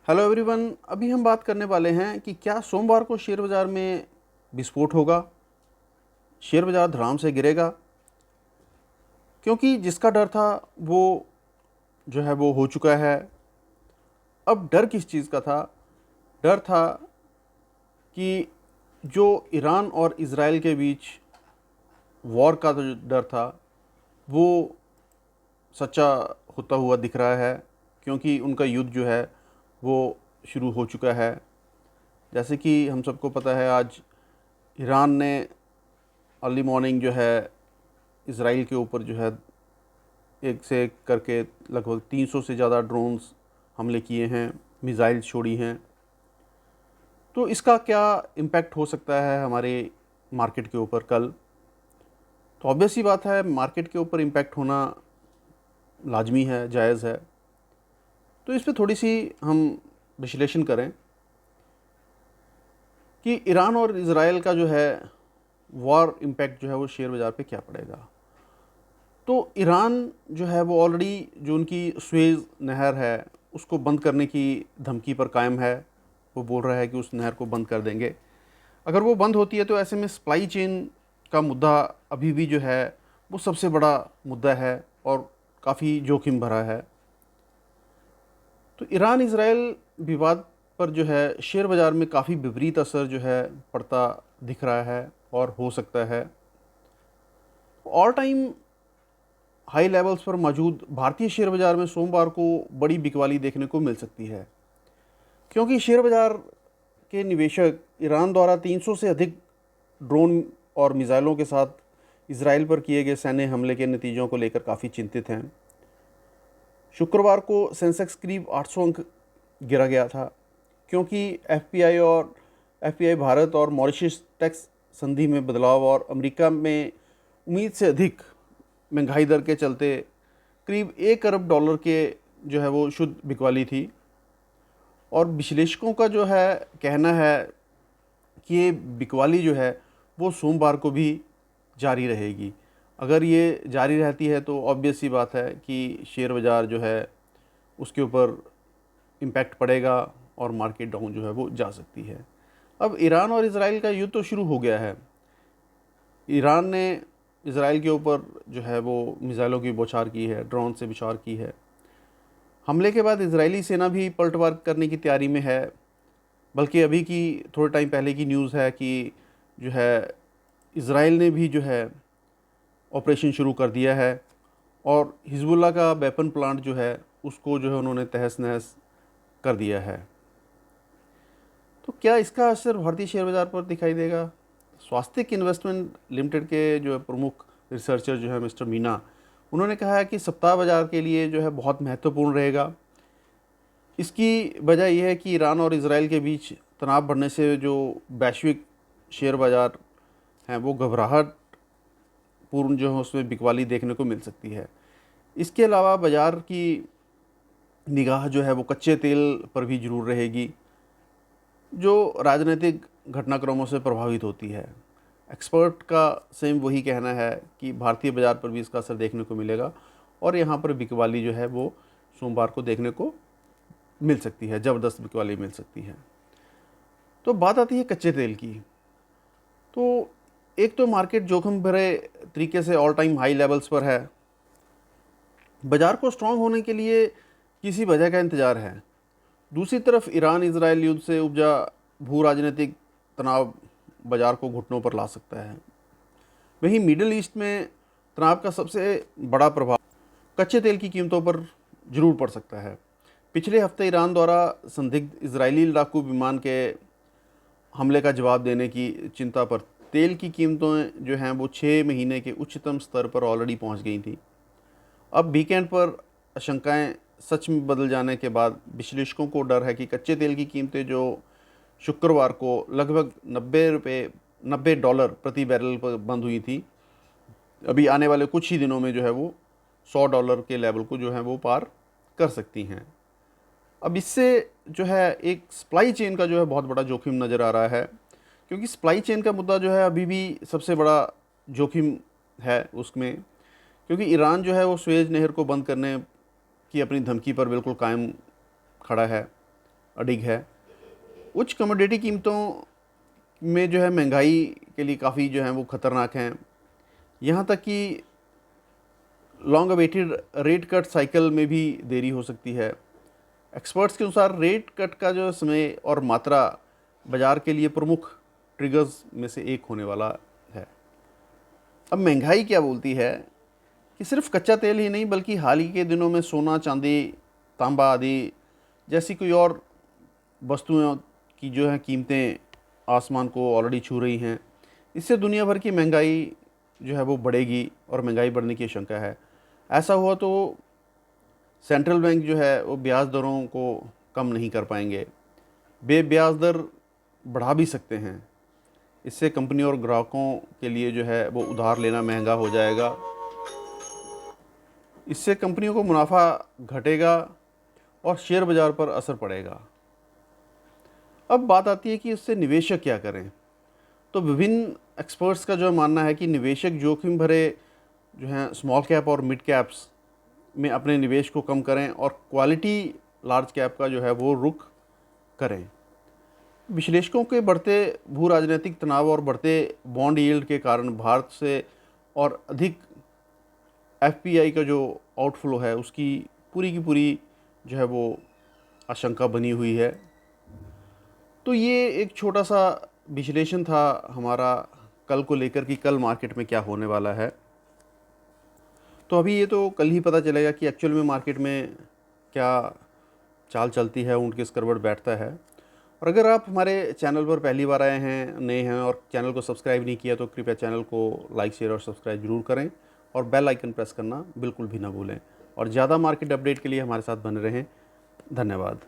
Hello everyone. अभी हम बात करने वाले हैं कि क्या सोमवार को शेयर बाज़ार में विस्फोट होगा, शेयर बाज़ार धड़ाम से गिरेगा। क्योंकि जिसका डर था वो जो है वो हो चुका है। अब डर किस चीज़ का था? डर था कि जो ईरान और इज़राइल के बीच वॉर का जो डर था वो सच्चा होता हुआ दिख रहा है, क्योंकि उनका युद्ध जो है वो शुरू हो चुका है। जैसे कि हम सबको पता है, आज ईरान ने अर्ली मॉर्निंग जो है इज़राइल के ऊपर जो है एक से एक करके लगभग 300 से ज़्यादा ड्रोन्स हमले किए हैं, मिज़ाइल छोड़ी हैं। तो इसका क्या इम्पैक्ट हो सकता है हमारे मार्केट के ऊपर कल? तो ऑब्वियस ही बात है, मार्केट के ऊपर इम्पैक्ट होना लाजमी है, जायज़ है। तो इस पे थोड़ी सी हम विश्लेषण करें कि ईरान और इज़राइल का जो है वॉर इम्पैक्ट जो है वो शेयर बाज़ार पे क्या पड़ेगा। तो ईरान जो है वो ऑलरेडी जो उनकी स्वेज़ नहर है उसको बंद करने की धमकी पर कायम है। वो बोल रहा है कि उस नहर को बंद कर देंगे। अगर वो बंद होती है तो ऐसे में सप्लाई चेन का मुद्दा अभी भी जो है वो सबसे बड़ा मुद्दा है और काफ़ी जोखिम भरा है। तो ईरान इज़राइल विवाद पर जो है शेयर बाज़ार में काफ़ी विपरीत असर जो है पड़ता दिख रहा है और हो सकता है। ऑल टाइम हाई लेवल्स पर मौजूद भारतीय शेयर बाज़ार में सोमवार को बड़ी बिकवाली देखने को मिल सकती है, क्योंकि शेयर बाज़ार के निवेशक ईरान द्वारा 300 से अधिक ड्रोन और मिसाइलों के साथ इसराइल पर किए गए सैन्य हमले के नतीजों को लेकर काफ़ी चिंतित हैं। शुक्रवार को सेंसेक्स करीब 800 अंक गिरा गया था, क्योंकि एफपीआई भारत और मॉरिशस टैक्स संधि में बदलाव और अमेरिका में उम्मीद से अधिक महंगाई दर के चलते करीब $1 अरब के जो है वो शुद्ध बिकवाली थी। और विश्लेषकों का जो है कहना है कि ये बिकवाली जो है वो सोमवार को भी जारी रहेगी। अगर ये जारी रहती है तो ऑब्वियस सी बात है कि शेयर बाज़ार जो है उसके ऊपर इम्पैक्ट पड़ेगा और मार्केट डाउन जो है वो जा सकती है। अब ईरान और इज़राइल का युद्ध तो शुरू हो गया है। ईरान ने इज़राइल के ऊपर जो है वो मिसाइलों की बौछार की है, ड्रोन से बौछार की है। हमले के बाद इजरायली सेना भी पलटवार करने की तैयारी में है। बल्कि अभी की थोड़े टाइम पहले की न्यूज़ है कि जो है इज़राइल ने भी जो है ऑपरेशन शुरू कर दिया है और हिजबुल्लाह का वेपन प्लांट जो है उसको जो है उन्होंने तहस नहस कर दिया है। तो क्या इसका असर भारतीय शेयर बाज़ार पर दिखाई देगा? स्वास्तिक इन्वेस्टमेंट लिमिटेड के जो है प्रमुख रिसर्चर जो है मिस्टर मीना, उन्होंने कहा है कि सप्ताह बाज़ार के लिए जो है बहुत महत्वपूर्ण रहेगा। इसकी वजह यह है कि ईरान और इज़राइल के बीच तनाव बढ़ने से जो वैश्विक शेयर बाज़ार हैं वो घबराहट पूर्ण जो है उसमें बिकवाली देखने को मिल सकती है। इसके अलावा बाज़ार की निगाह जो है वो कच्चे तेल पर भी ज़रूर रहेगी, जो राजनीतिक घटनाक्रमों से प्रभावित होती है। एक्सपर्ट का सेम वही कहना है कि भारतीय बाज़ार पर भी इसका असर देखने को मिलेगा और यहाँ पर बिकवाली जो है वो सोमवार को देखने को मिल सकती है, ज़बरदस्त बिकवाली मिल सकती है। तो बात आती है कच्चे तेल की। तो एक तो मार्केट जोखिम भरे तरीके से ऑल टाइम हाई लेवल्स पर है। बाज़ार को स्ट्रांग होने के लिए किसी वजह का इंतज़ार है। दूसरी तरफ ईरान इजराइल युद्ध से उपजा भू राजनीतिक तनाव बाज़ार को घुटनों पर ला सकता है। वहीं मिडल ईस्ट में तनाव का सबसे बड़ा प्रभाव कच्चे तेल की कीमतों पर जरूर पड़ सकता है। पिछले हफ्ते ईरान द्वारा संदिग्ध इजरायली लड़ाकू विमान के हमले का जवाब देने की चिंता पर तेल की कीमतें जो हैं वो 6 महीने के उच्चतम स्तर पर ऑलरेडी पहुंच गई थी। अब वीकेंड पर आशंकाएं सच में बदल जाने के बाद विश्लेषकों को डर है कि कच्चे तेल की कीमतें जो शुक्रवार को लगभग 90 डॉलर प्रति बैरल पर बंद हुई थी, अभी आने वाले कुछ ही दिनों में जो है वो $100 के लेवल को जो है वो पार कर सकती हैं। अब इससे जो है एक सप्लाई चेन का जो है बहुत बड़ा जोखिम नज़र आ रहा है, क्योंकि सप्लाई चेन का मुद्दा जो है अभी भी सबसे बड़ा जोखिम है उसमें। क्योंकि ईरान जो है वो स्वेज नहर को बंद करने की अपनी धमकी पर बिल्कुल कायम खड़ा है। अडिग है। उच्च कमोडिटी कीमतों में जो है महंगाई के लिए काफ़ी जो है वो ख़तरनाक हैं। यहाँ तक कि long awaited rate cut cycle में भी देरी हो सकती है। एक्सपर्ट्स के अनुसार रेट कट का जो समय और मात्रा बाज़ार के लिए प्रमुख ट्रिगर्स में से एक होने वाला है। अब महंगाई क्या बोलती है कि सिर्फ कच्चा तेल ही नहीं बल्कि हाल ही के दिनों में सोना, चांदी, तांबा आदि जैसी कोई और वस्तुओं की जो है कीमतें आसमान को ऑलरेडी छू रही हैं। इससे दुनिया भर की महंगाई जो है वो बढ़ेगी और महंगाई बढ़ने की आशंका है। ऐसा हुआ तो सेंट्रल बैंक जो है वो ब्याज दरों को कम नहीं कर पाएंगे, ब्याज दर बढ़ा भी सकते हैं। इससे कंपनियों और ग्राहकों के लिए जो है वो उधार लेना महंगा हो जाएगा। इससे कंपनियों को मुनाफा घटेगा और शेयर बाज़ार पर असर पड़ेगा। अब बात आती है कि इससे निवेशक क्या करें। तो विभिन्न एक्सपर्ट्स का जो मानना है कि निवेशक जोखिम भरे जो हैं स्मॉल कैप और मिड कैप्स में अपने निवेश को कम करें और क्वालिटी लार्ज कैप का जो है वो रुख करें। विश्लेषकों के बढ़ते भू राजनीतिक तनाव और बढ़ते बॉन्ड यील्ड के कारण भारत से और अधिक एफपीआई का जो आउटफ्लो है उसकी पूरी की पूरी जो है वो आशंका बनी हुई है। तो ये एक छोटा सा विश्लेषण था हमारा कल को लेकर कि कल मार्केट में क्या होने वाला है। तो अभी ये तो कल ही पता चलेगा कि एक्चुअल में मार्केट में क्या चाल चलती है, ऊँट किस करवट बैठता है। और अगर आप हमारे चैनल पर पहली बार आए हैं, नए हैं और चैनल को सब्सक्राइब नहीं किया तो कृपया चैनल को लाइक, शेयर और सब्सक्राइब जरूर करें और बेल आइकन प्रेस करना बिल्कुल भी ना भूलें। और ज़्यादा मार्केट अपडेट के लिए हमारे साथ बने रहें। धन्यवाद।